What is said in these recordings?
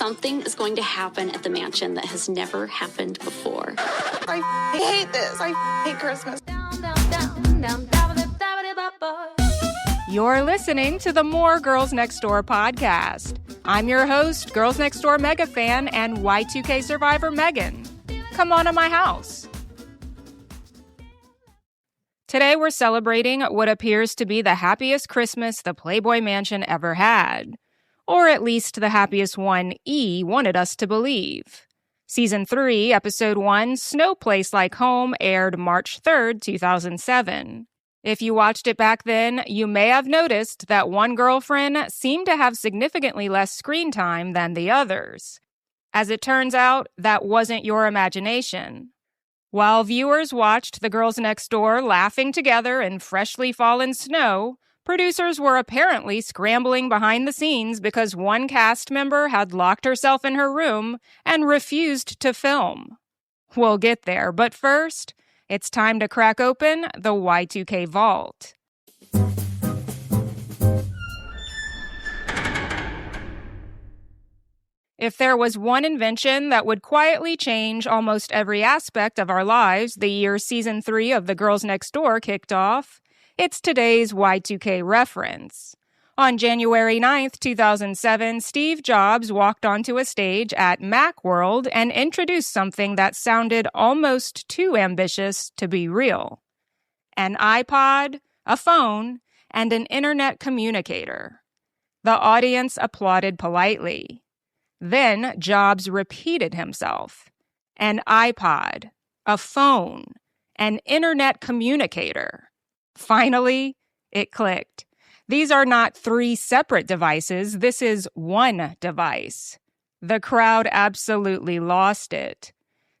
something is going to happen at the mansion that has never happened before. I hate this. I hate Christmas. You're listening to the More Girls Next Door podcast. I'm your host, Girls Next Door mega fan and Y2K survivor Megan. Come on to my house. Today we're celebrating what appears to be the happiest Christmas the Playboy Mansion ever had. Or at least the happiest one E wanted us to believe. Season 3, Episode 1, Snow Place Like Home, aired March 3rd, 2007. If you watched it back then, you may have noticed that one girlfriend seemed to have significantly less screen time than the others. As it turns out, that wasn't your imagination. While viewers watched the girls next door laughing together in freshly fallen snow, producers were apparently scrambling behind the scenes because one cast member had locked herself in her room and refused to film. We'll get there, but first, it's time to crack open the Y2K vault. If there was one invention that would quietly change almost every aspect of our lives the year Season 3 of The Girls Next Door kicked off, it's today's Y2K reference. On January 9th, 2007, Steve Jobs walked onto a stage at Macworld and introduced something that sounded almost too ambitious to be real. An iPod, a phone, and an internet communicator. The audience applauded politely. Then Jobs repeated himself. An iPod, a phone, an internet communicator. Finally, it clicked. These are not three separate devices. This is one device. The crowd absolutely lost it.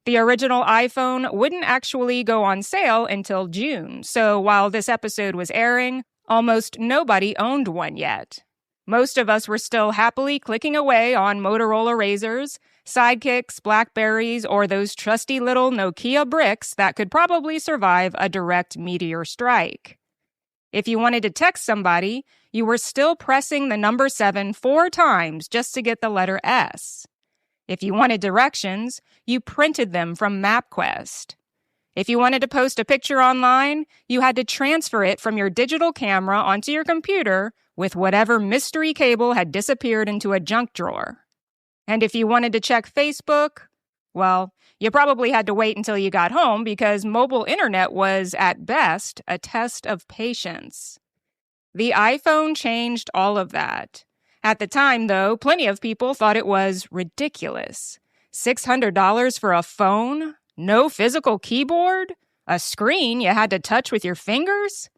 The original iPhone wouldn't actually go on sale until June, so while this episode was airing, almost nobody owned one yet. Most of us were still happily clicking away on Motorola Razors, Sidekicks, Blackberries, or those trusty little Nokia bricks that could probably survive a direct meteor strike. If you wanted to text somebody, you were still pressing the number 7 4 times just to get the letter S. If you wanted directions, you printed them from MapQuest. If you wanted to post a picture online, you had to transfer it from your digital camera onto your computer with whatever mystery cable had disappeared into a junk drawer. And if you wanted to check Facebook, well, you probably had to wait until you got home because mobile internet was, at best, a test of patience. The iPhone changed all of that. At the time, though, plenty of people thought it was ridiculous. $600 for a phone? No physical keyboard? A screen you had to touch with your fingers?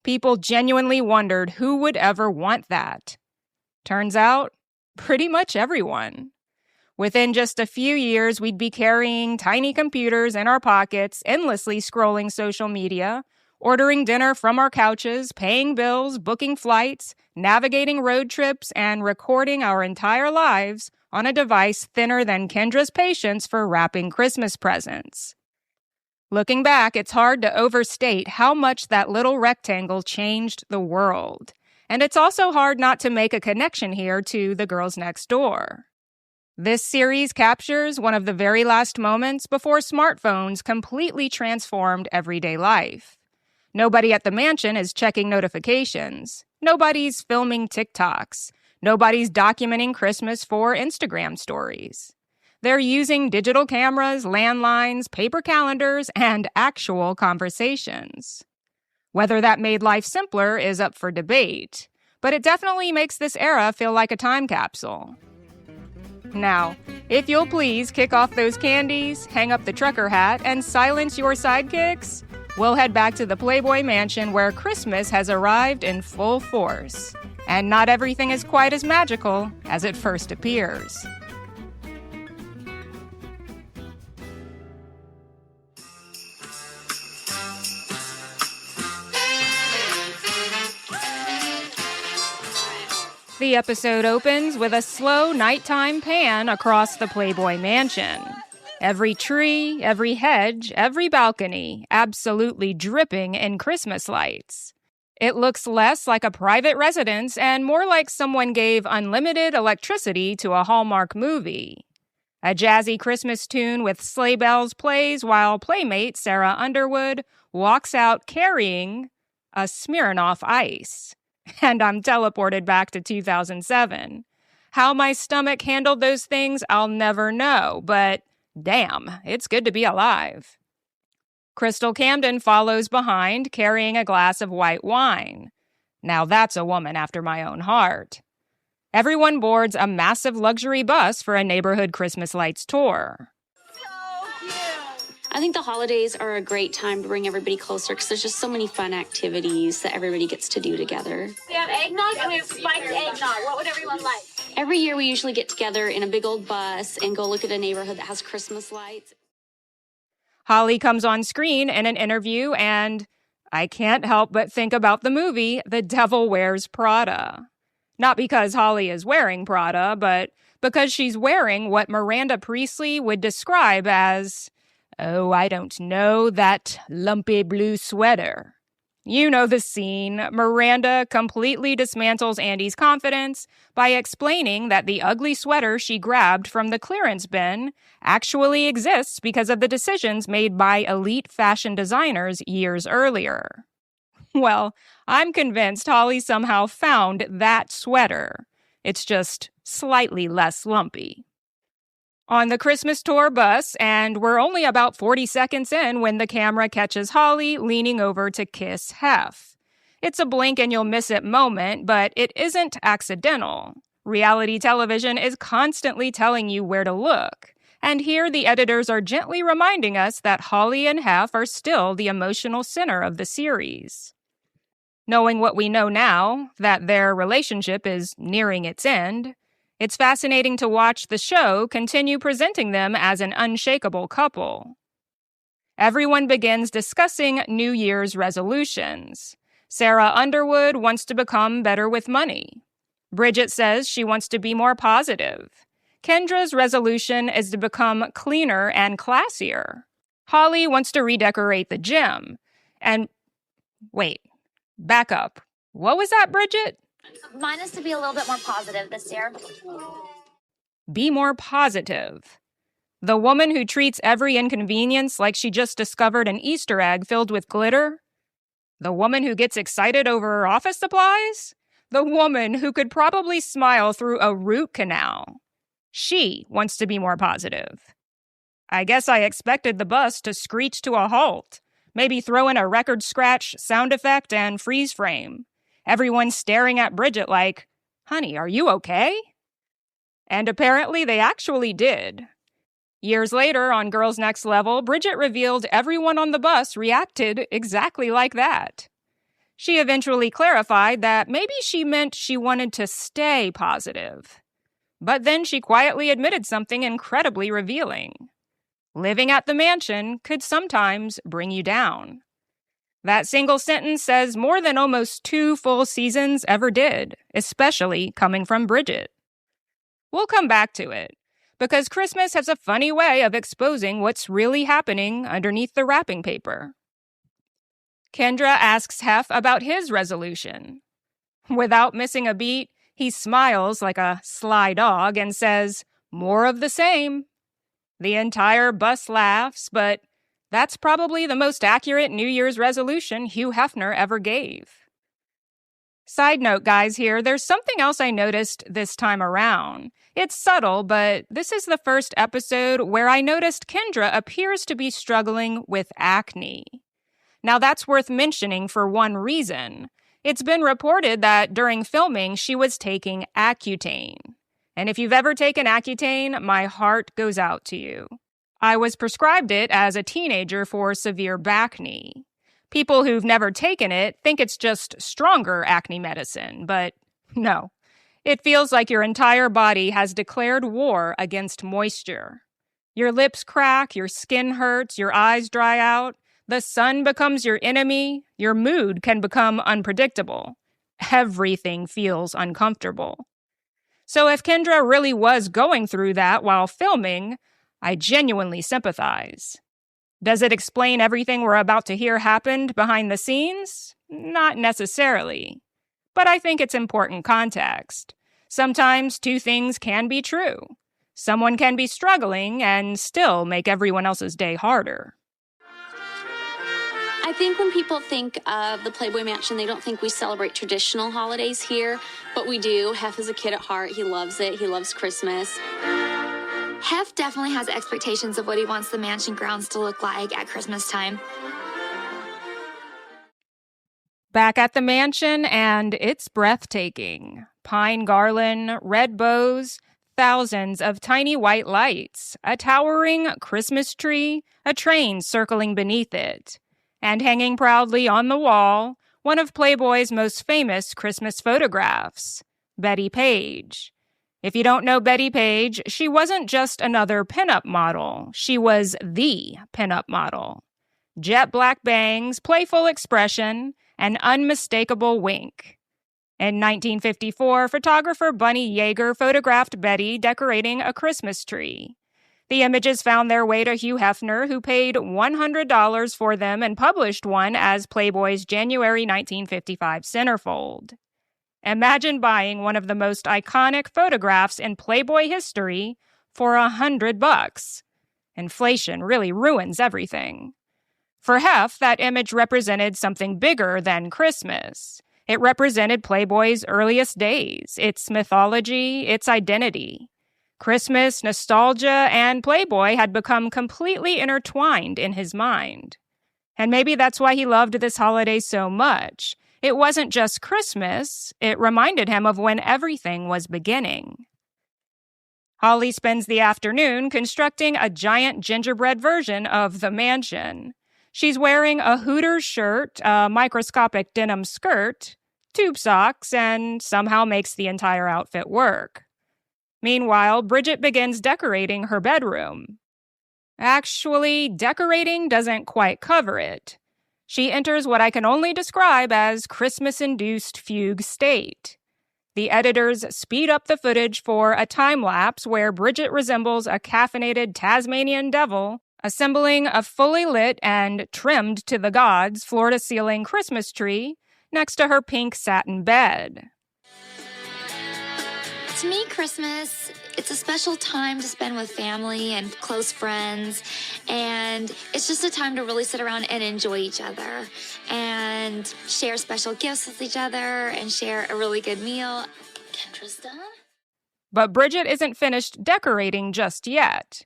People genuinely wondered who would ever want that. Turns out, pretty much everyone. Within just a few years, we'd be carrying tiny computers in our pockets, endlessly scrolling social media, ordering dinner from our couches, paying bills, booking flights, navigating road trips, and recording our entire lives on a device thinner than Kendra's patience for wrapping Christmas presents. Looking back, it's hard to overstate how much that little rectangle changed the world. And it's also hard not to make a connection here to The Girls Next Door. This series captures one of the very last moments before smartphones completely transformed everyday life. Nobody at the mansion is checking notifications. Nobody's filming TikToks. Nobody's documenting Christmas for Instagram stories. They're using digital cameras, landlines, paper calendars, and actual conversations. Whether that made life simpler is up for debate, but it definitely makes this era feel like a time capsule. Now, if you'll please kick off those candies, hang up the trucker hat, and silence your sidekicks, we'll head back to the Playboy Mansion where Christmas has arrived in full force. And not everything is quite as magical as it first appears. The episode opens with a slow nighttime pan across the Playboy Mansion. Every tree, every hedge, every balcony, absolutely dripping in Christmas lights. It looks less like a private residence and more like someone gave unlimited electricity to a Hallmark movie. A jazzy Christmas tune with sleigh bells plays while playmate Sarah Underwood walks out carrying a Smirnoff Ice. And I'm teleported back to 2007. How my stomach handled those things, I'll never know, but damn, it's good to be alive. Crystal Camden follows behind, carrying a glass of white wine. Now that's a woman after my own heart. Everyone boards a massive luxury bus for a neighborhood Christmas lights tour. I think the holidays are a great time to bring everybody closer because there's just so many fun activities that everybody gets to do together. We have eggnog and we have spiked eggnog. What would everyone like? Every year we usually get together in a big old bus and go look at a neighborhood that has Christmas lights. Holly comes on screen in an interview, and I can't help but think about the movie The Devil Wears Prada. Not because Holly is wearing Prada, but because she's wearing what Miranda Priestley would describe as, oh, I don't know, that lumpy blue sweater. You know the scene. Miranda completely dismantles Andy's confidence by explaining that the ugly sweater she grabbed from the clearance bin actually exists because of the decisions made by elite fashion designers years earlier. Well, I'm convinced Holly somehow found that sweater. It's just slightly less lumpy. On the Christmas tour bus, and we're only about 40 seconds in when the camera catches Holly leaning over to kiss Hef. It's a blink and you'll miss it moment, but it isn't accidental. Reality television is constantly telling you where to look. And here the editors are gently reminding us that Holly and Hef are still the emotional center of the series. Knowing what we know now, that their relationship is nearing its end, it's fascinating to watch the show continue presenting them as an unshakable couple. Everyone begins discussing New Year's resolutions. Sarah Underwood wants to become better with money. Bridget says she wants to be more positive. Kendra's resolution is to become cleaner and classier. Holly wants to redecorate the gym. And wait, back up. What was that, Bridget? Mine is to be a little bit more positive this year. Be more positive. The woman who treats every inconvenience like she just discovered an Easter egg filled with glitter? The woman who gets excited over office supplies? The woman who could probably smile through a root canal? She wants to be more positive. I guess I expected the bus to screech to a halt, maybe throw in a record scratch sound effect and freeze frame. Everyone staring at Bridget like, honey, are you okay? And apparently they actually did. Years later, on Girls Next Level, Bridget revealed everyone on the bus reacted exactly like that. She eventually clarified that maybe she meant she wanted to stay positive. But then she quietly admitted something incredibly revealing. Living at the mansion could sometimes bring you down. That single sentence says more than almost 2 full seasons ever did, especially coming from Bridget. We'll come back to it, because Christmas has a funny way of exposing what's really happening underneath the wrapping paper. Kendra asks Hef about his resolution. Without missing a beat, he smiles like a sly dog and says, more of the same. The entire bus laughs, but that's probably the most accurate New Year's resolution Hugh Hefner ever gave. Side note, guys, here, there's something else I noticed this time around. It's subtle, but this is the first episode where I noticed Kendra appears to be struggling with acne. Now, that's worth mentioning for one reason. It's been reported that during filming, she was taking Accutane. And if you've ever taken Accutane, my heart goes out to you. I was prescribed it as a teenager for severe bacne. People who've never taken it think it's just stronger acne medicine, but no. It feels like your entire body has declared war against moisture. Your lips crack, your skin hurts, your eyes dry out, the sun becomes your enemy, your mood can become unpredictable. Everything feels uncomfortable. So if Kendra really was going through that while filming, I genuinely sympathize. Does it explain everything we're about to hear happened behind the scenes? Not necessarily. But I think it's important context. Sometimes two things can be true. Someone can be struggling and still make everyone else's day harder. I think when people think of the Playboy Mansion, they don't think we celebrate traditional holidays here, but we do. Hef is a kid at heart. He loves it. He loves Christmas. Hef definitely has expectations of what he wants the mansion grounds to look like at Christmas time. Back at the mansion, and it's breathtaking. Pine garland, red bows, thousands of tiny white lights, a towering Christmas tree, a train circling beneath it. And hanging proudly on the wall, one of Playboy's most famous Christmas photographs, Betty Page. If you don't know Betty Page, she wasn't just another pinup model. She was the pinup model. Jet black bangs, playful expression, an unmistakable wink. In 1954, photographer Bunny Yeager photographed Betty decorating a Christmas tree. The images found their way to Hugh Hefner, who paid $100 for them and published one as Playboy's January 1955 centerfold. Imagine buying one of the most iconic photographs in Playboy history for $100. Inflation really ruins everything. For Hef, that image represented something bigger than Christmas. It represented Playboy's earliest days, its mythology, its identity. Christmas, nostalgia, and Playboy had become completely intertwined in his mind. And maybe that's why he loved this holiday so much. It wasn't just Christmas, it reminded him of when everything was beginning. Holly spends the afternoon constructing a giant gingerbread version of the mansion. She's wearing a Hooters shirt, a microscopic denim skirt, tube socks, and somehow makes the entire outfit work. Meanwhile, Bridget begins decorating her bedroom. Actually, decorating doesn't quite cover it. She enters what I can only describe as Christmas-induced fugue state. The editors speed up the footage for a time-lapse where Bridget resembles a caffeinated Tasmanian devil assembling a fully lit and trimmed to the gods floor-to-ceiling Christmas tree next to her pink satin bed. To me, Christmas, it's a special time to spend with family and close friends, and it's just a time to really sit around and enjoy each other and share special gifts with each other and share a really good meal. Kendra's done? But Bridget isn't finished decorating just yet.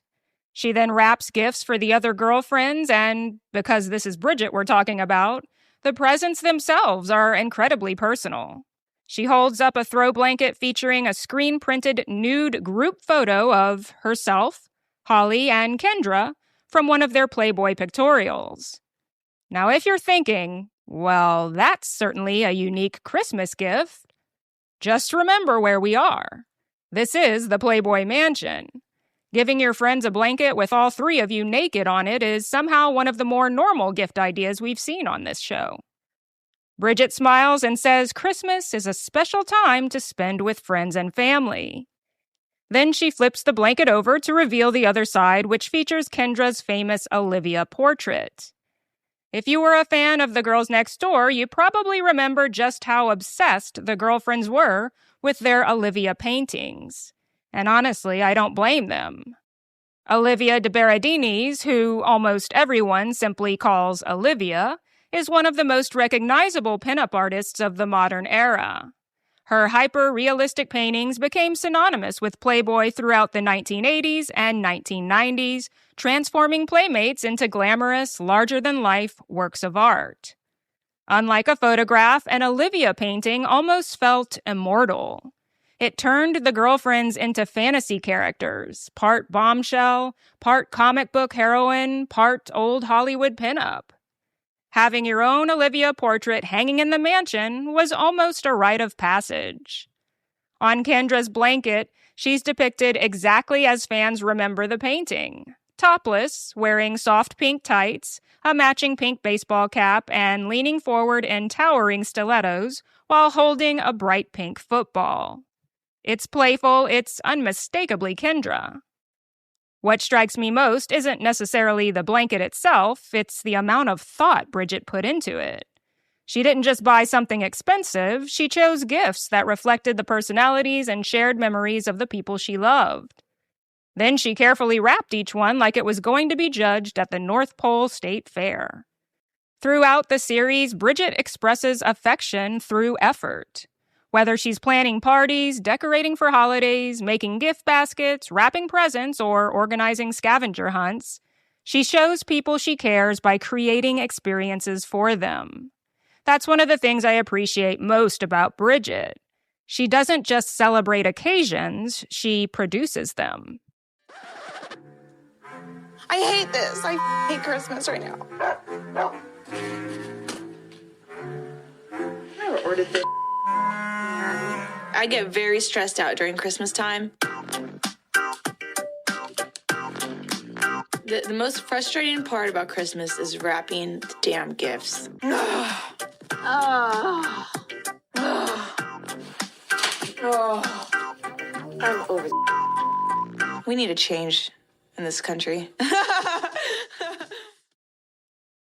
She then wraps gifts for the other girlfriends, and because this is Bridget we're talking about, the presents themselves are incredibly personal. She holds up a throw blanket featuring a screen-printed nude group photo of herself, Holly, and Kendra from one of their Playboy pictorials. Now, if you're thinking, well, that's certainly a unique Christmas gift, just remember where we are. This is the Playboy Mansion. Giving your friends a blanket with all three of you naked on it is somehow one of the more normal gift ideas we've seen on this show. Bridget smiles and says Christmas is a special time to spend with friends and family. Then she flips the blanket over to reveal the other side, which features Kendra's famous Olivia portrait. If you were a fan of The Girls Next Door, you probably remember just how obsessed the girlfriends were with their Olivia paintings. And honestly, I don't blame them. Olivia de Berardini's, who almost everyone simply calls Olivia, is one of the most recognizable pinup artists of the modern era. Her hyper-realistic paintings became synonymous with Playboy throughout the 1980s and 1990s, transforming playmates into glamorous, larger-than-life works of art. Unlike a photograph, an Olivia painting almost felt immortal. It turned the girlfriends into fantasy characters, part bombshell, part comic book heroine, part old Hollywood pinup. Having your own Olivia portrait hanging in the mansion was almost a rite of passage. On Kendra's blanket, she's depicted exactly as fans remember the painting. Topless, wearing soft pink tights, a matching pink baseball cap, and leaning forward in towering stilettos while holding a bright pink football. It's playful, it's unmistakably Kendra. What strikes me most isn't necessarily the blanket itself, it's the amount of thought Bridget put into it. She didn't just buy something expensive, she chose gifts that reflected the personalities and shared memories of the people she loved. Then she carefully wrapped each one like it was going to be judged at the North Pole State Fair. Throughout the series, Bridget expresses affection through effort. Whether she's planning parties, decorating for holidays, making gift baskets, wrapping presents, or organizing scavenger hunts, she shows people she cares by creating experiences for them. That's one of the things I appreciate most about Bridget. She doesn't just celebrate occasions, she produces them. I hate this. I hate Christmas right now. I ordered this. I get very stressed out during Christmas time. The most frustrating part about Christmas is wrapping the damn gifts. I'm over. We need a change in this country.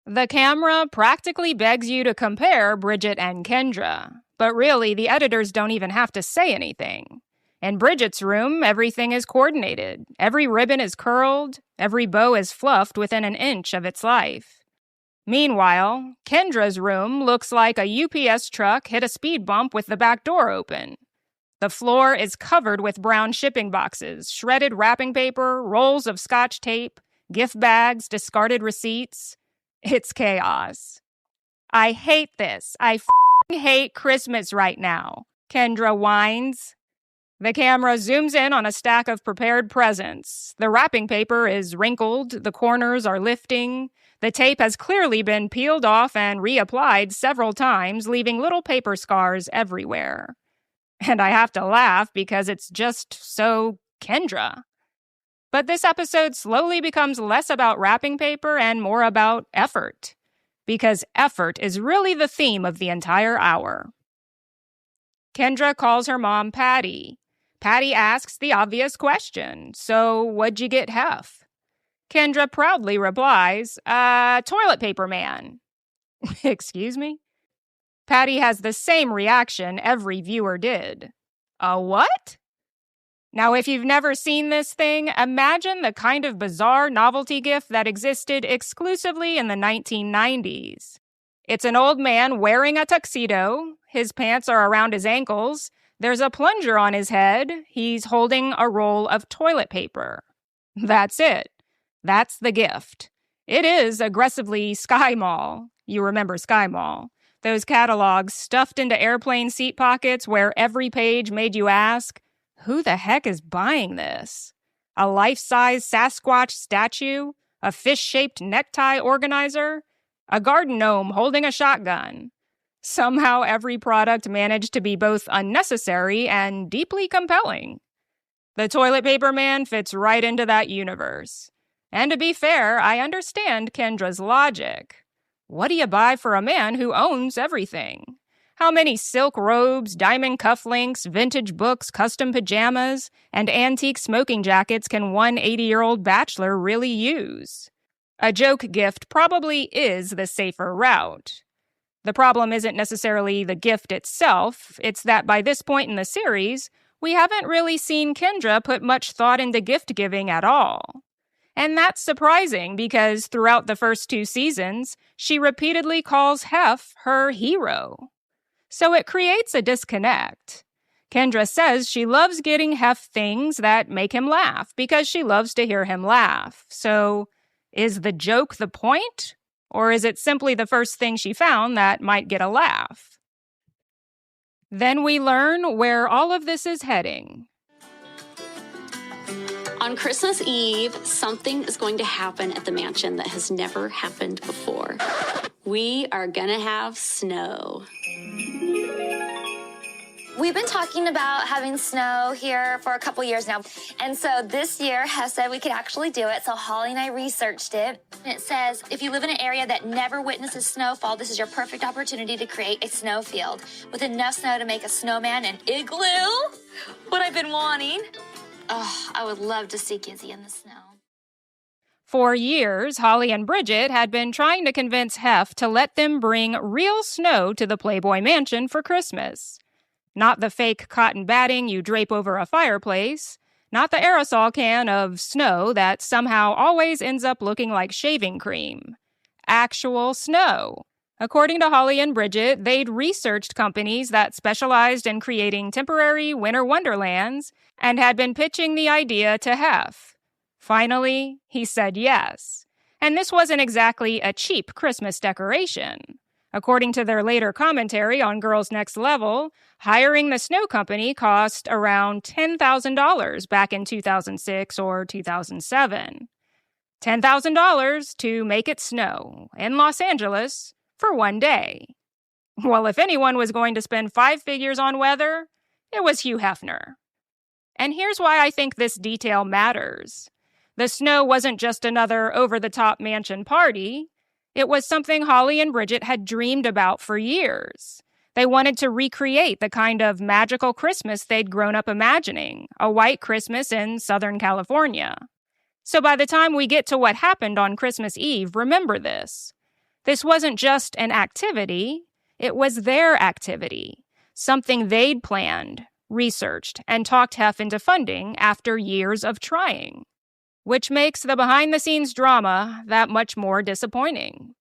The camera practically begs you to compare Bridget and Kendra, but really, the editors don't even have to say anything. In Bridget's room, everything is coordinated. Every ribbon is curled, every bow is fluffed within an inch of its life. Meanwhile, Kendra's room looks like a UPS truck hit a speed bump with the back door open. The floor is covered with brown shipping boxes, shredded wrapping paper, rolls of Scotch tape, gift bags, discarded receipts. It's chaos. I hate this. I hate Christmas right now, Kendra whines. The camera zooms in on a stack of prepared presents. The wrapping paper is wrinkled, the corners are lifting. The tape has clearly been peeled off and reapplied several times, leaving little paper scars everywhere. And I have to laugh because it's just so Kendra. But this episode slowly becomes less about wrapping paper and more about effort. Because effort is really the theme of the entire hour. Kendra calls her mom Patty. Patty asks the obvious question, so what'd you get, Hef? Kendra proudly replies, toilet paper man. Excuse me? Patty has the same reaction every viewer did. A what? Now, if you've never seen this thing, imagine the kind of bizarre novelty gift that existed exclusively in the 1990s. It's an old man wearing a tuxedo, his pants are around his ankles, there's a plunger on his head, he's holding a roll of toilet paper. That's it. That's the gift. It is aggressively Sky Mall. You remember Sky Mall. Those catalogs stuffed into airplane seat pockets where every page made you ask, who the heck is buying this? A life-size Sasquatch statue? A fish-shaped necktie organizer? A garden gnome holding a shotgun? Somehow every product managed to be both unnecessary and deeply compelling. The toilet paper man fits right into that universe. And to be fair, I understand Kendra's logic. What do you buy for a man who owns everything? How many silk robes, diamond cufflinks, vintage books, custom pajamas, and antique smoking jackets can one 80-year-old bachelor really use? A joke gift probably is the safer route. The problem isn't necessarily the gift itself, it's that by this point in the series, we haven't really seen Kendra put much thought into gift giving at all. And that's surprising because throughout the first 2 seasons, she repeatedly calls Hef her hero. So it creates a disconnect. Kendra says she loves getting Hef things that make him laugh because she loves to hear him laugh. So is the joke the point? Or is it simply the first thing she found that might get a laugh? Then we learn where all of this is heading. On Christmas Eve, something is going to happen at the mansion that has never happened before. We are gonna have snow. We've been talking about having snow here for a couple years now. And so this year, Hef said we could actually do it. So Holly and I researched it. And it says, if you live in an area that never witnesses snowfall, this is your perfect opportunity to create a snow field with enough snow to make a snowman and igloo. What I've been wanting. Oh, I would love to see Gizzy in the snow. For years, Holly and Bridget had been trying to convince Hef to let them bring real snow to the Playboy Mansion for Christmas. Not the fake cotton batting you drape over a fireplace, not the aerosol can of snow that somehow always ends up looking like shaving cream. Actual snow. According to Holly and Bridget, they'd researched companies that specialized in creating temporary winter wonderlands and had been pitching the idea to Hef. Finally, he said yes. And this wasn't exactly a cheap Christmas decoration. According to their later commentary on Girls Next Level, hiring the snow company cost around $10,000 back in 2006 or 2007. $10,000 to make it snow in Los Angeles for one day. Well, if anyone was going to spend 5 figures on weather, it was Hugh Hefner. And here's why I think this detail matters. The snow wasn't just another over-the-top mansion party. It was something Holly and Bridget had dreamed about for years. They wanted to recreate the kind of magical Christmas they'd grown up imagining, a white Christmas in Southern California. So by the time we get to what happened on Christmas Eve, remember this. This wasn't just an activity, it was their activity, something they'd planned, researched, and talked Hef into funding after years of trying. Which makes the behind-the-scenes drama that much more disappointing.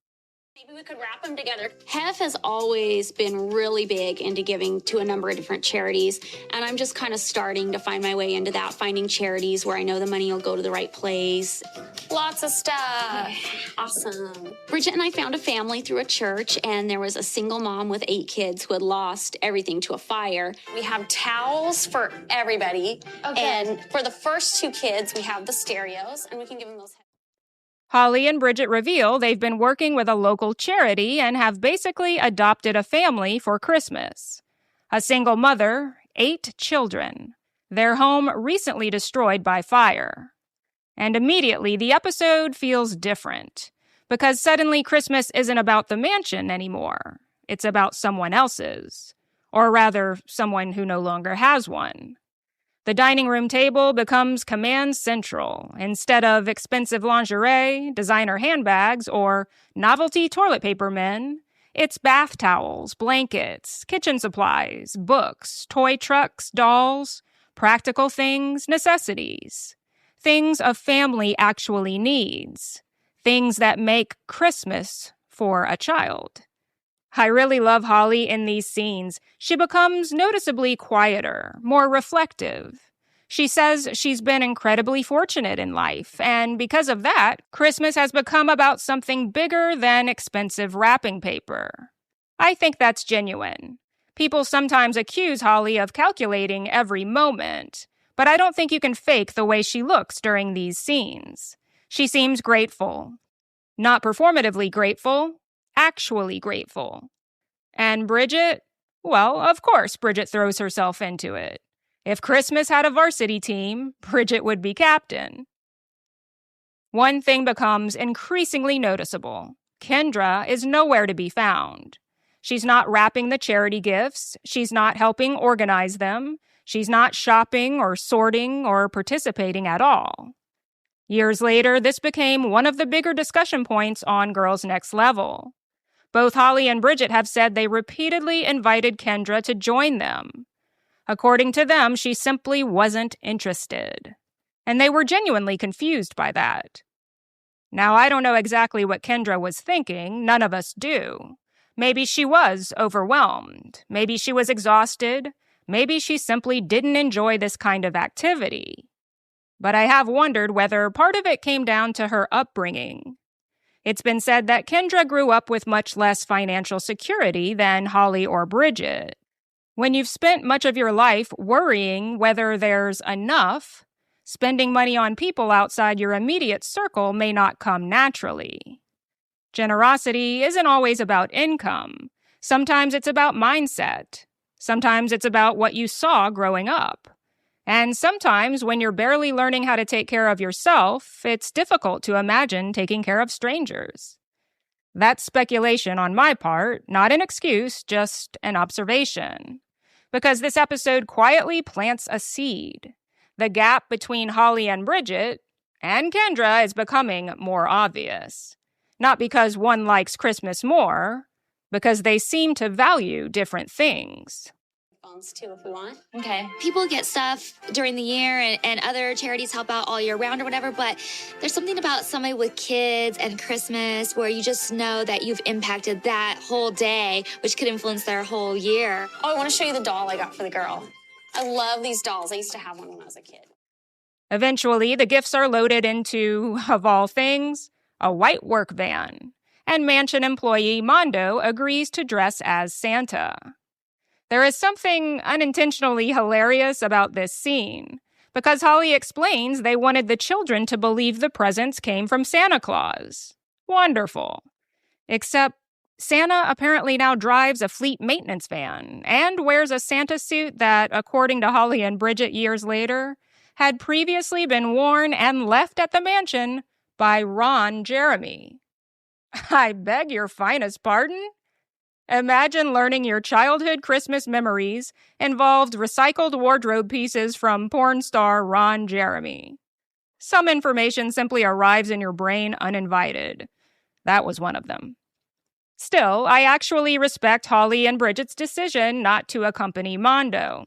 Maybe we could wrap them together. Hef has always been really big into giving to a number of different charities, and I'm just kind of starting to find my way into that, finding charities where I know the money will go to the right place. Lots of stuff. Awesome. Bridget and I found a family through a church, and there was a single mom with 8 kids who had lost everything to a fire. We have towels for everybody. Okay. And for the first 2 kids, we have the stereos, and we can give them those. Holly and Bridget reveal they've been working with a local charity and have basically adopted a family for Christmas. A single mother, 8 children. Their home recently destroyed by fire. And immediately the episode feels different, because suddenly Christmas isn't about the mansion anymore. It's about someone else's. Or rather, someone who no longer has one. The dining room table becomes command central. Instead of expensive lingerie, designer handbags, or novelty toilet paper men, it's bath towels, blankets, kitchen supplies, books, toy trucks, dolls, practical things, necessities. Things a family actually needs. Things that make Christmas for a child. I really love Holly in these scenes. She becomes noticeably quieter, more reflective. She says she's been incredibly fortunate in life, and because of that, Christmas has become about something bigger than expensive wrapping paper. I think that's genuine. People sometimes accuse Holly of calculating every moment, but I don't think you can fake the way she looks during these scenes. She seems grateful. Not performatively grateful, actually grateful. And Bridget? Well, of course Bridget throws herself into it. If Christmas had a varsity team, Bridget would be captain. One thing becomes increasingly noticeable. Kendra is nowhere to be found. She's not wrapping the charity gifts. She's not helping organize them. She's not shopping or sorting or participating at all. Years later, this became one of the bigger discussion points on Girls Next Level. Both Holly and Bridget have said they repeatedly invited Kendra to join them. According to them, she simply wasn't interested. And they were genuinely confused by that. Now, I don't know exactly what Kendra was thinking. None of us do. Maybe she was overwhelmed. Maybe she was exhausted. Maybe she simply didn't enjoy this kind of activity. But I have wondered whether part of it came down to her upbringing. It's been said that Kendra grew up with much less financial security than Holly or Bridget. When you've spent much of your life worrying whether there's enough, spending money on people outside your immediate circle may not come naturally. Generosity isn't always about income. Sometimes it's about mindset. Sometimes it's about what you saw growing up. And sometimes, when you're barely learning how to take care of yourself, it's difficult to imagine taking care of strangers. That's speculation on my part, not an excuse, just an observation. Because this episode quietly plants a seed. The gap between Holly and Bridget, And Kendra is becoming more obvious. Not because one likes Christmas more, because they seem to value different things. Phones too, if we want. Okay. People get stuff during the year and other charities help out all year round or whatever, but there's something about somebody with kids and Christmas where you just know that you've impacted that whole day, which could influence their whole year. Oh, I want to show you the doll I got for the girl. I love these dolls. I used to have one when I was a kid. Eventually, the gifts are loaded into, of all things, a white work van, and mansion employee Mondo agrees to dress as Santa. There is something unintentionally hilarious about this scene, because Holly explains they wanted the children to believe the presents came from Santa Claus. Wonderful. Except Santa apparently now drives a fleet maintenance van and wears a Santa suit that, according to Holly and Bridget years later, had previously been worn and left at the mansion by Ron Jeremy. I beg your finest pardon? Imagine learning your childhood Christmas memories involved recycled wardrobe pieces from porn star Ron Jeremy. Some information simply arrives in your brain uninvited. That was one of them. Still, I actually respect Holly and Bridget's decision not to accompany Mondo.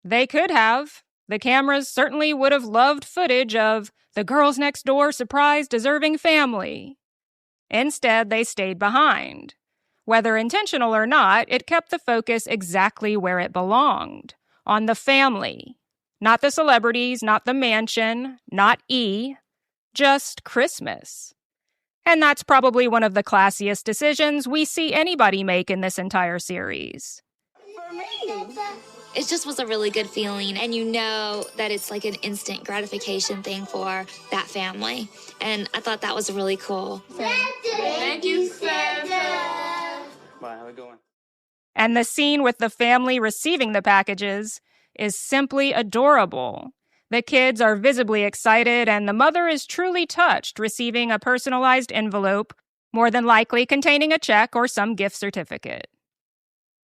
They could have. The cameras certainly would have loved footage of the girls next door surprise deserving family. Instead, they stayed behind. Whether intentional or not, it kept the focus exactly where it belonged, on the family. Not the celebrities, not the mansion, not E, just Christmas. And that's probably one of the classiest decisions we see anybody make in this entire series. It just was a really good feeling, and you know that it's like an instant gratification thing for that family. And I thought that was really cool. Thank you, Santa. Bye, have a good one. And the scene with the family receiving the packages is simply adorable. The kids are visibly excited, and the mother is truly touched receiving a personalized envelope, more than likely containing a check or some gift certificate.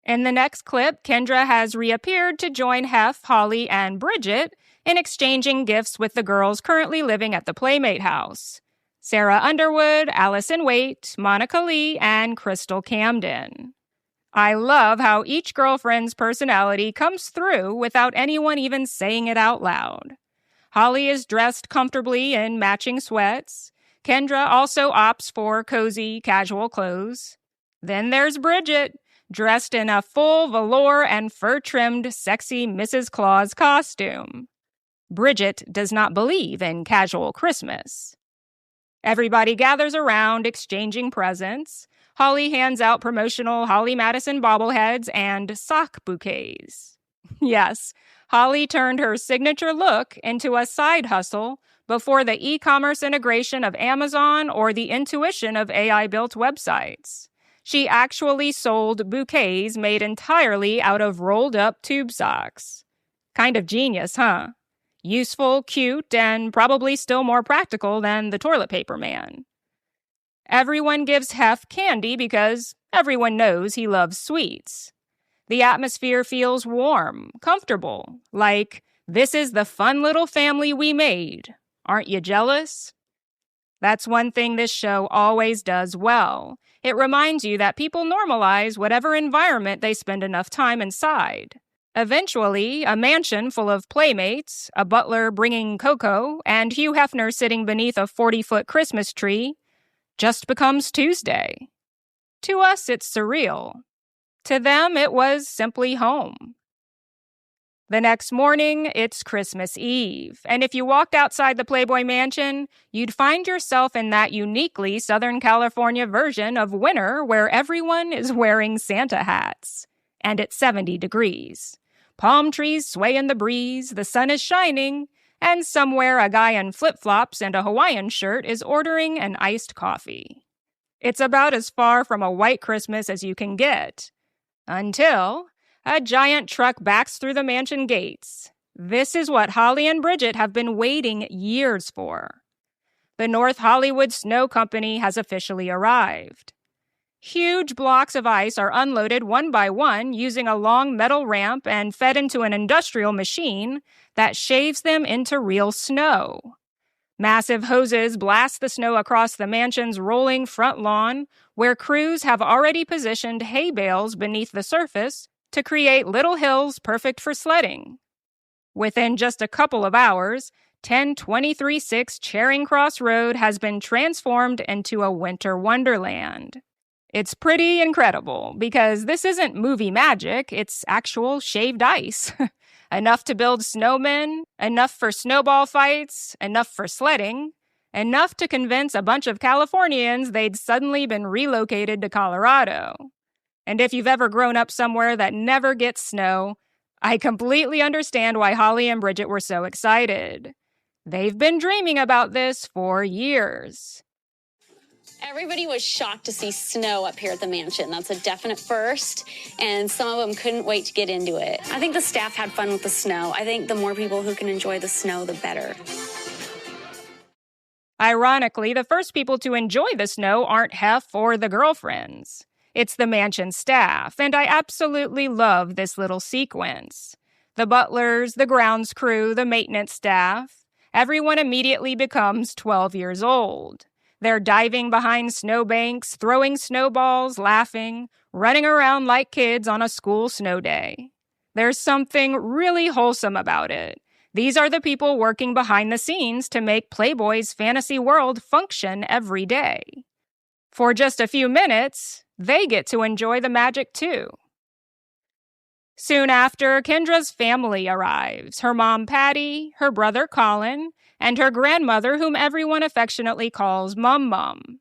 In the next clip, Kendra has reappeared to join Hef, Holly, and Bridget in exchanging gifts with the girls currently living at the Playmate house. Sarah Underwood, Allison Waite, Monica Lee, and Crystal Camden. I love how each girlfriend's personality comes through without anyone even saying it out loud. Holly is dressed comfortably in matching sweats. Kendra also opts for cozy, casual clothes. Then there's Bridget, dressed in a full velour and fur-trimmed, sexy Mrs. Claus costume. Bridget does not believe in casual Christmas. Everybody gathers around, exchanging presents. Holly hands out promotional Holly Madison bobbleheads and sock bouquets. Yes, Holly turned her signature look into a side hustle before the e-commerce integration of Amazon or the intuition of AI-built websites. She actually sold bouquets made entirely out of rolled-up tube socks. Kind of genius, huh? Useful, cute, and probably still more practical than the toilet paper man. Everyone gives Hef candy because everyone knows he loves sweets. The atmosphere feels warm, comfortable, like, this is the fun little family we made. Aren't you jealous? That's one thing this show always does well. It reminds you that people normalize whatever environment they spend enough time inside. Eventually, a mansion full of playmates, a butler bringing cocoa, and Hugh Hefner sitting beneath a 40-foot Christmas tree just becomes Tuesday. To us, it's surreal. To them, it was simply home. The next morning, it's Christmas Eve, and if you walked outside the Playboy Mansion, you'd find yourself in that uniquely Southern California version of winter where everyone is wearing Santa hats. And it's 70 degrees. Palm trees sway in the breeze, the sun is shining, and somewhere a guy in flip-flops and a Hawaiian shirt is ordering an iced coffee. It's about as far from a white Christmas as you can get. Until a giant truck backs through the mansion gates. This is what Holly and Bridget have been waiting years for. The North Hollywood Snow Company has officially arrived. Huge blocks of ice are unloaded one by one using a long metal ramp and fed into an industrial machine that shaves them into real snow. Massive hoses blast the snow across the mansion's rolling front lawn, where crews have already positioned hay bales beneath the surface to create little hills perfect for sledding. Within just a couple of hours, 10236 Charing Cross Road has been transformed into a winter wonderland. It's pretty incredible because this isn't movie magic, it's actual shaved ice. Enough to build snowmen, enough for snowball fights, enough for sledding, enough to convince a bunch of Californians they'd suddenly been relocated to Colorado. And if you've ever grown up somewhere that never gets snow, I completely understand why Holly and Bridget were so excited. They've been dreaming about this for years. Everybody was shocked to see snow up here at the mansion. That's a definite first, and some of them couldn't wait to get into it. I think the staff had fun with the snow. I think the more people who can enjoy the snow, the better. Ironically, the first people to enjoy the snow aren't Hef or the girlfriends. It's the mansion staff, and I absolutely love this little sequence. The butlers, the grounds crew, the maintenance staff, everyone immediately becomes 12 years old. They're diving behind snowbanks, throwing snowballs, laughing, running around like kids on a school snow day. There's something really wholesome about it. These are the people working behind the scenes to make Playboy's fantasy world function every day. For just a few minutes, they get to enjoy the magic too. Soon after, Kendra's family arrives, her mom Patty, her brother Colin, and her grandmother, whom everyone affectionately calls Mum Mum.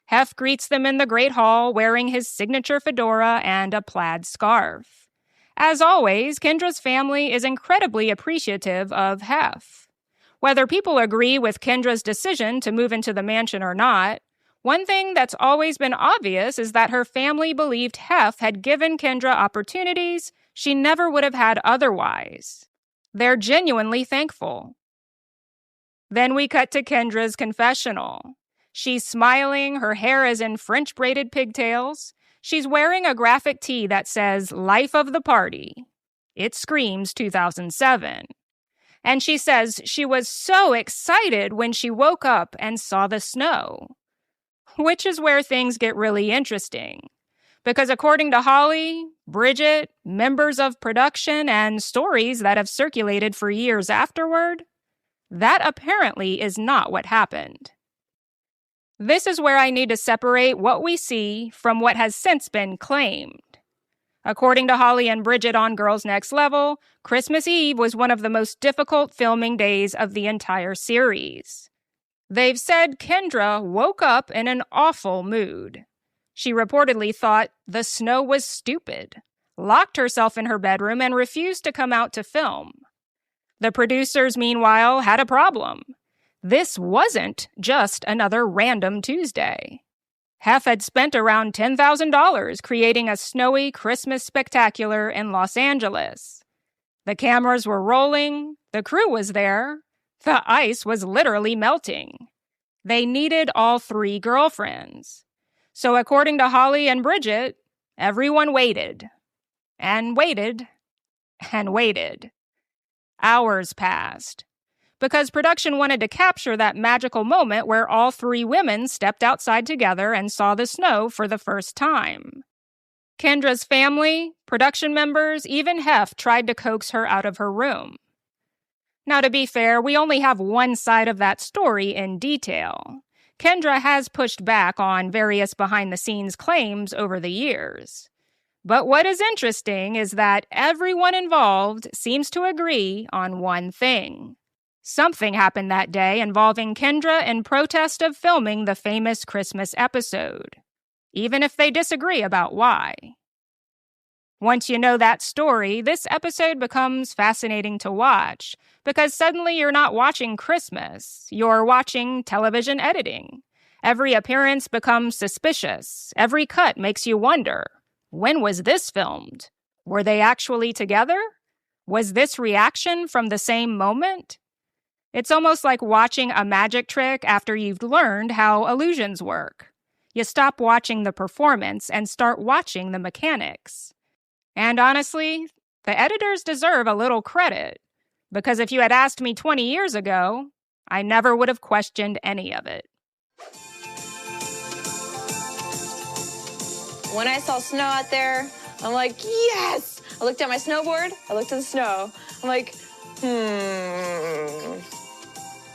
Hef greets them in the Great Hall wearing his signature fedora and a plaid scarf. As always, Kendra's family is incredibly appreciative of Hef. Whether people agree with Kendra's decision to move into the mansion or not, one thing that's always been obvious is that her family believed Hef had given Kendra opportunities she never would have had otherwise. They're genuinely thankful. Then we cut to Kendra's confessional. She's smiling, her hair is in French braided pigtails. She's wearing a graphic tee that says, "Life of the Party." It screams 2007. And she says she was so excited when she woke up and saw the snow. Which is where things get really interesting. Because according to Holly, Bridget, members of production, and stories that have circulated for years afterward, that apparently is not what happened. This is where I need to separate what we see from what has since been claimed. According to Holly and Bridget on Girls Next Level, Christmas Eve was one of the most difficult filming days of the entire series. They've said Kendra woke up in an awful mood. She reportedly thought the snow was stupid, locked herself in her bedroom, and refused to come out to film. The producers, meanwhile, had a problem. This wasn't just another random Tuesday. Hef had spent around $10,000 creating a snowy Christmas spectacular in Los Angeles. The cameras were rolling, the crew was there, the ice was literally melting. They needed all three girlfriends. So according to Holly and Bridget, everyone waited, and waited, and waited. Hours passed, because production wanted to capture that magical moment where all three women stepped outside together and saw the snow for the first time. Kendra's family, production members, even Hef tried to coax her out of her room. Now, to be fair, we only have one side of that story in detail. Kendra has pushed back on various behind-the-scenes claims over the years. But what is interesting is that everyone involved seems to agree on one thing. Something happened that day involving Kendra in protest of filming the famous Christmas episode, even if they disagree about why. Once you know that story, this episode becomes fascinating to watch, because suddenly you're not watching Christmas, you're watching television editing. Every appearance becomes suspicious. Every cut makes you wonder, when was this filmed? Were they actually together? Was this reaction from the same moment? It's almost like watching a magic trick after you've learned how illusions work. You stop watching the performance and start watching the mechanics. And honestly, the editors deserve a little credit. Because if you had asked me 20 years ago, I never would have questioned any of it. When I saw snow out there, I'm like, yes! I looked at my snowboard, I looked at the snow. I'm like,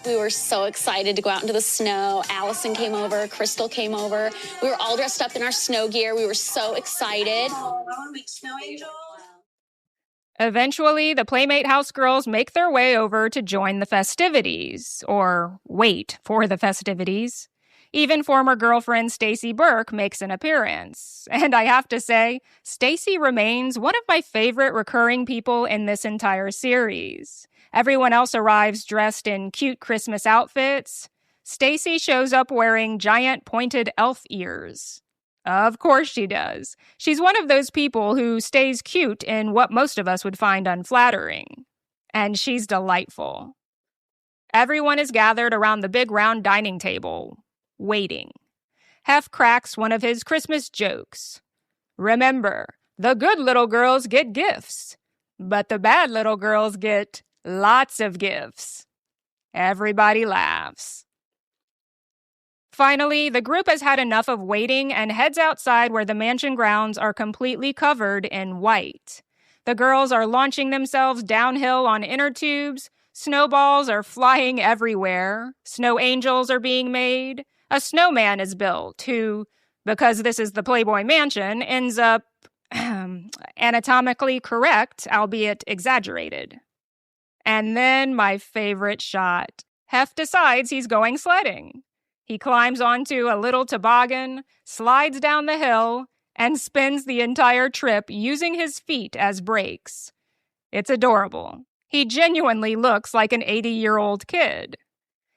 We were so excited to go out into the snow. Allison came over, Crystal came over. We were all dressed up in our snow gear. We were so excited. Oh, I want to make snow angels. Eventually, the Playmate House girls make their way over to join the festivities, or wait for the festivities. Even former girlfriend Stacy Burke makes an appearance. And I have to say, Stacy remains one of my favorite recurring people in this entire series. Everyone else arrives dressed in cute Christmas outfits. Stacy shows up wearing giant pointed elf ears. Of course she does. She's one of those people who stays cute in what most of us would find unflattering. And she's delightful. Everyone is gathered around the big round dining table, waiting. Hef cracks one of his Christmas jokes. Remember, the good little girls get gifts, but the bad little girls get lots of gifts. Everybody laughs. Finally, the group has had enough of waiting and heads outside where the mansion grounds are completely covered in white. The girls are launching themselves downhill on inner tubes, snowballs are flying everywhere, snow angels are being made, a snowman is built who, because this is the Playboy Mansion, ends up anatomically correct, albeit exaggerated. And then my favorite shot. Hef decides he's going sledding. He climbs onto a little toboggan, slides down the hill, and spins the entire trip using his feet as brakes. It's adorable. He genuinely looks like an 80-year-old kid.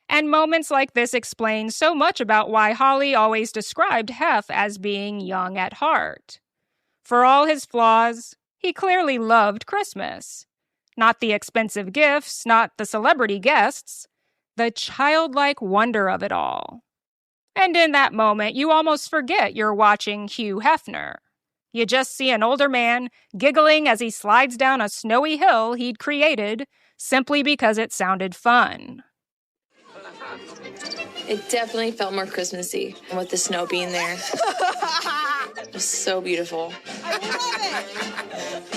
And moments like this explain so much about why Holly always described Hef as being young at heart. For all his flaws, he clearly loved Christmas. Not the expensive gifts, not the celebrity guests, the childlike wonder of it all. And in that moment, you almost forget you're watching Hugh Hefner. You just see an older man giggling as he slides down a snowy hill he'd created simply because it sounded fun. it definitely felt more Christmassy with the snow being there. It was so beautiful. I love it.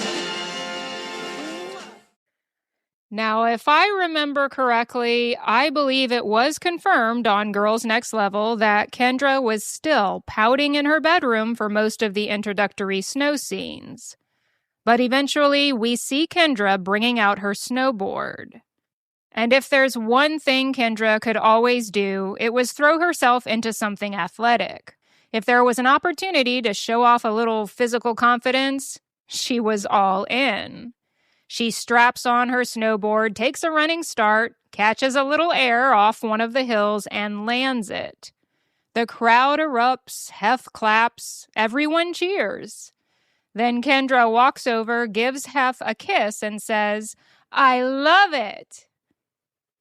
Now, if I remember correctly, I believe it was confirmed on Girls Next Level that Kendra was still pouting in her bedroom for most of the introductory snow scenes. But eventually, we see Kendra bringing out her snowboard. And if there's one thing Kendra could always do, it was throw herself into something athletic. If there was an opportunity to show off a little physical confidence, she was all in. She straps on her snowboard, takes a running start, catches a little air off one of the hills, and lands it. The crowd erupts, Hef claps, everyone cheers. Then Kendra walks over, gives Hef a kiss, and says, "I love it."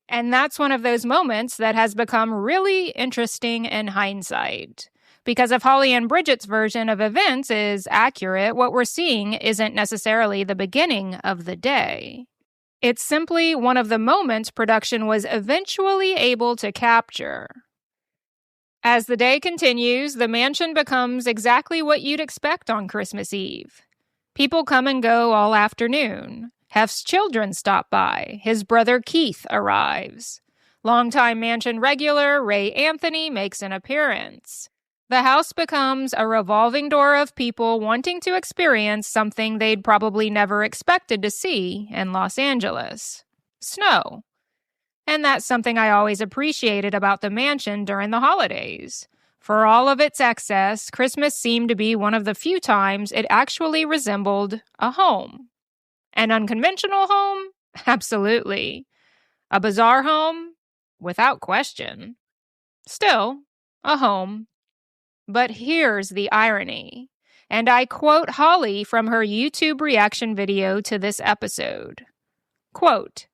And that's one of those moments that has become really interesting in hindsight. Because if Holly and Bridget's version of events is accurate, what we're seeing isn't necessarily the beginning of the day. It's simply one of the moments production was eventually able to capture. As the day continues, the mansion becomes exactly what you'd expect on Christmas Eve. People come and go all afternoon. Hef's children stop by. His brother Keith arrives. Longtime mansion regular Ray Anthony makes an appearance. The house becomes a revolving door of people wanting to experience something they'd probably never expected to see in Los Angeles: snow. And that's something I always appreciated about the mansion during the holidays. For all of its excess, Christmas seemed to be one of the few times it actually resembled a home. An unconventional home? Absolutely. A bizarre home? Without question. Still, a home. But here's the irony, and I quote Holly from her YouTube reaction video to this episode. Quote,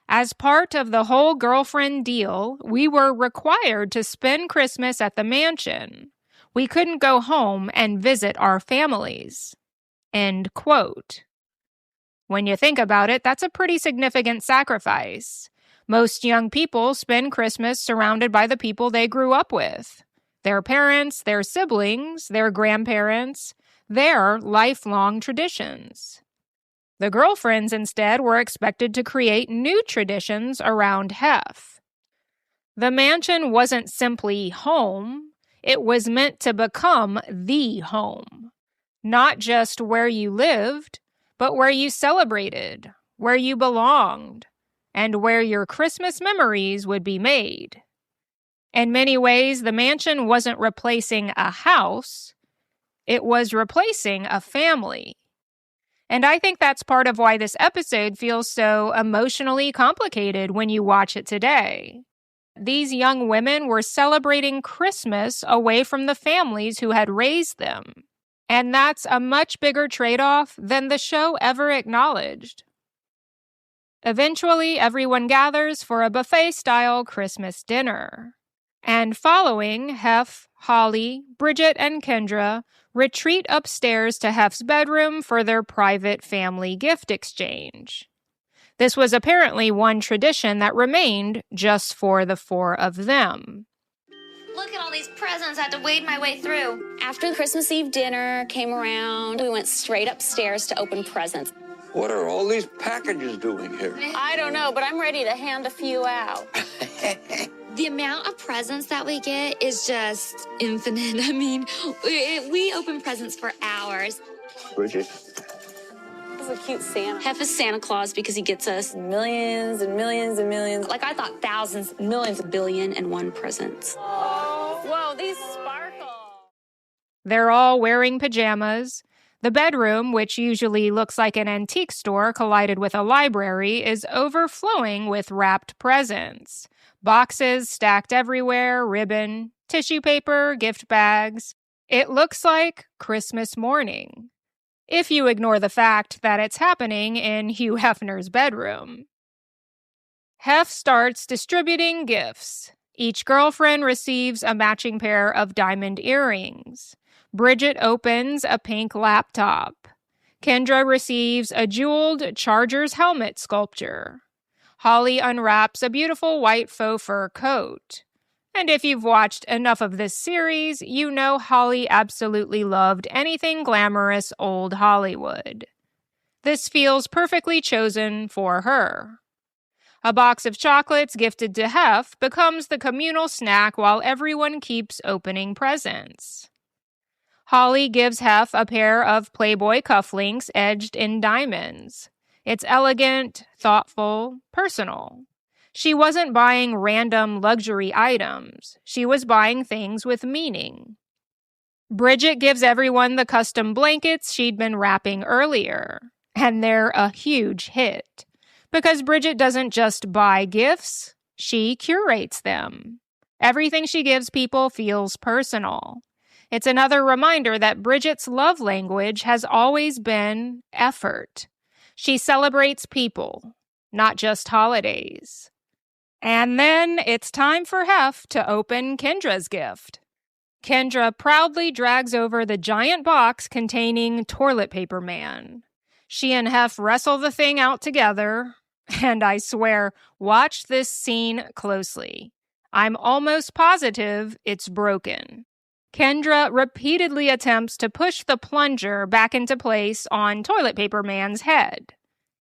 "As part of the whole girlfriend deal, we were required to spend Christmas at the mansion. We couldn't go home and visit our families." End quote. When you think about it, that's a pretty significant sacrifice. Most young people spend Christmas surrounded by the people they grew up with. Their parents, their siblings, their grandparents, their lifelong traditions. The girlfriends, instead, were expected to create new traditions around Hef. The mansion wasn't simply home, it was meant to become the home. Not just where you lived, but where you celebrated, where you belonged, and where your Christmas memories would be made. In many ways, the mansion wasn't replacing a house, it was replacing a family. And I think that's part of why this episode feels so emotionally complicated when you watch it today. These young women were celebrating Christmas away from the families who had raised them. And that's a much bigger trade-off than the show ever acknowledged. Eventually, everyone gathers for a buffet-style Christmas dinner. And following, Hef, Holly, Bridget, and Kendra retreat upstairs to Hef's bedroom for their private family gift exchange. This was apparently one tradition that remained just for the four of them. Look at all these presents I had to wade my way through. After the Christmas Eve dinner came around, we went straight upstairs to open presents. What are all these packages doing here? I don't know, but I'm ready to hand a few out. The amount of presents that we get is just infinite. I mean, we open presents for hours. Bridget? This is a cute Santa. Hef is Santa Claus because he gets us Millions and millions and millions. like I thought thousands, millions, $1,000,000,001 presents. Oh, whoa, these sparkle. They're all wearing pajamas. The bedroom, which usually looks like an antique store collided with a library, is overflowing with wrapped presents. Boxes stacked everywhere, ribbon, tissue paper, gift bags. It looks like Christmas morning, if you ignore the fact that it's happening in Hugh Hefner's bedroom. Hef starts distributing gifts. Each girlfriend receives a matching pair of diamond earrings. Bridget opens a pink laptop. Kendra receives a jeweled Chargers helmet sculpture. Holly unwraps a beautiful white faux fur coat. And if you've watched enough of this series, you know Holly absolutely loved anything glamorous old Hollywood. This feels perfectly chosen for her. A box of chocolates gifted to Hef becomes the communal snack while everyone keeps opening presents. Holly gives Hef a pair of Playboy cufflinks edged in diamonds. It's elegant, thoughtful, personal. She wasn't buying random luxury items. She was buying things with meaning. Bridget gives everyone the custom blankets she'd been wrapping earlier, and they're a huge hit. Because Bridget doesn't just buy gifts, she curates them. Everything she gives people feels personal. It's another reminder that Bridget's love language has always been effort. She celebrates people, not just holidays. And then it's time for Hef to open Kendra's gift. Kendra proudly drags over the giant box containing Toilet Paper Man. She and Hef wrestle the thing out together, and I swear, watch this scene closely. I'm almost positive it's broken. Kendra repeatedly attempts to push the plunger back into place on Toilet Paper Man's head.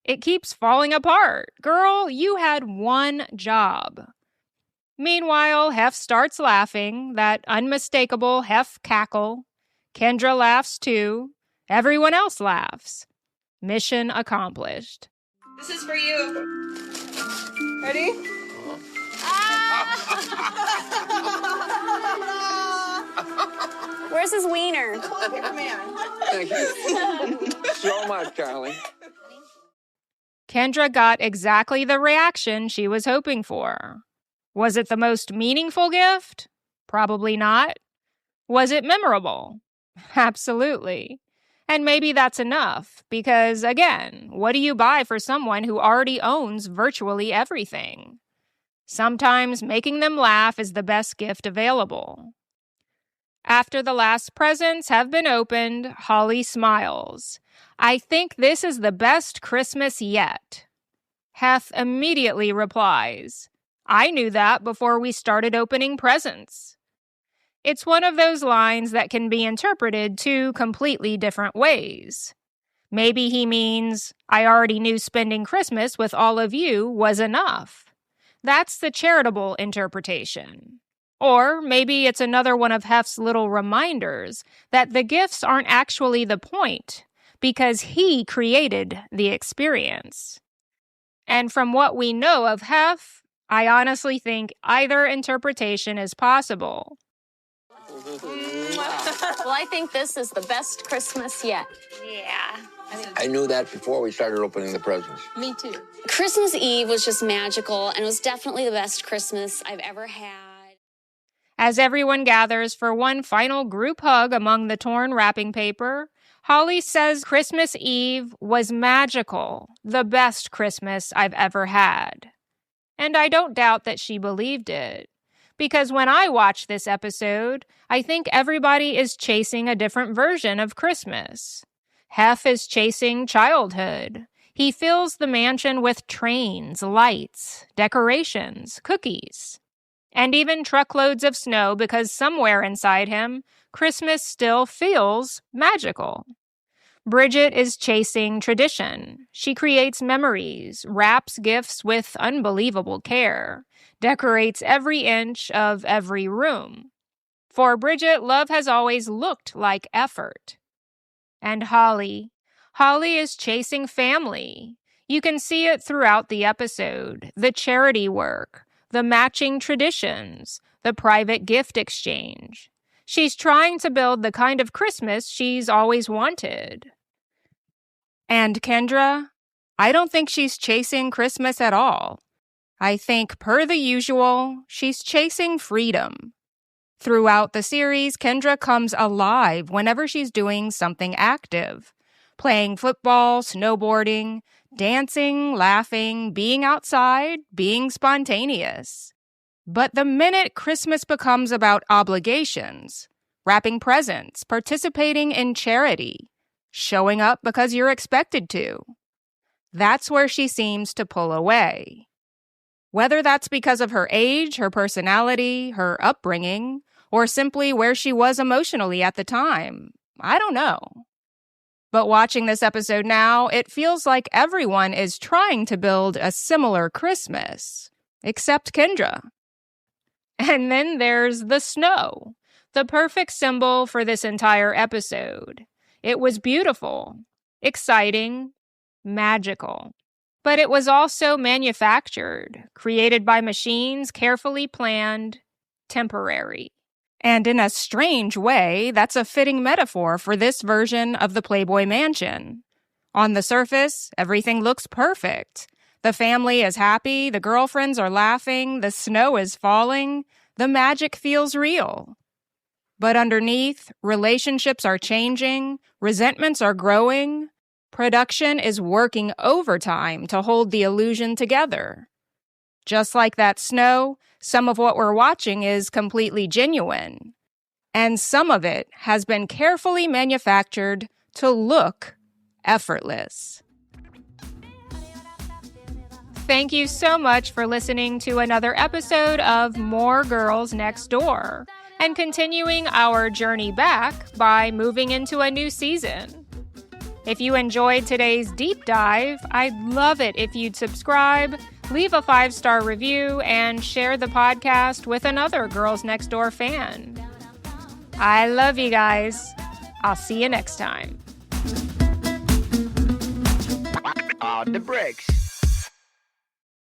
It keeps falling apart. Girl, you had one job. Meanwhile, Hef starts laughing, that unmistakable Hef cackle. Kendra laughs too. Everyone else laughs. Mission accomplished. This is for you. Ready? Where's his wiener? Toilet paper man. Thank you so much, darling. Kendra got exactly the reaction she was hoping for. Was it the most meaningful gift? Probably not. Was it memorable? Absolutely. And maybe that's enough, because again, what do you buy for someone who already owns virtually everything? Sometimes making them laugh is the best gift available. After the last presents have been opened, Holly smiles. I think this is the best Christmas yet. Hef immediately replies, "I knew that before we started opening presents." It's one of those lines that can be interpreted two completely different ways. Maybe he means, "I already knew spending Christmas with all of you was enough." That's the charitable interpretation. Or maybe it's another one of Hef's little reminders that the gifts aren't actually the point, because he created the experience. And from what we know of Hef, I honestly think either interpretation is possible. Well, I think this is the best Christmas yet. Yeah. I knew that before we started opening the presents. Me too. Christmas Eve was just magical, and it was definitely the best Christmas I've ever had. As everyone gathers for one final group hug among the torn wrapping paper, Holly says Christmas Eve was magical, the best Christmas I've ever had. And I don't doubt that she believed it. Because when I watch this episode, I think everybody is chasing a different version of Christmas. Hef is chasing childhood. He fills the mansion with trains, lights, decorations, cookies, and even truckloads of snow because somewhere inside him, Christmas still feels magical. Bridget is chasing tradition. She creates memories, wraps gifts with unbelievable care, decorates every inch of every room. For Bridget, love has always looked like effort. And Holly is chasing family. You can see it throughout the episode, the charity work, the matching traditions, the private gift exchange. She's trying to build the kind of Christmas she's always wanted. And Kendra, I don't think she's chasing Christmas at all. I think, per the usual, she's chasing freedom. Throughout the series, Kendra comes alive whenever she's doing something active. Playing football, snowboarding, dancing, laughing, being outside, being spontaneous. But the minute Christmas becomes about obligations, wrapping presents, participating in charity, showing up because you're expected to, that's where she seems to pull away. Whether that's because of her age, her personality, her upbringing, or simply where she was emotionally at the time, I don't know. But watching this episode now, it feels like everyone is trying to build a similar Christmas, except Kendra. And then there's the snow, the perfect symbol for this entire episode. It was beautiful, exciting, magical. But it was also manufactured, created by machines, carefully planned, temporary. And in a strange way, that's a fitting metaphor for this version of the Playboy Mansion. On the surface, everything looks perfect. The family is happy, the girlfriends are laughing, the snow is falling, the magic feels real. But underneath, relationships are changing, resentments are growing, production is working overtime to hold the illusion together. Just like that snow, some of what we're watching is completely genuine. And some of it has been carefully manufactured to look effortless. Thank you so much for listening to another episode of More Girls Next Door and continuing our journey back by moving into a new season. If you enjoyed today's deep dive, I'd love it if you'd subscribe, leave a 5-star review, and share the podcast with another Girls Next Door fan. I love you guys. I'll see you next time. On the bricks.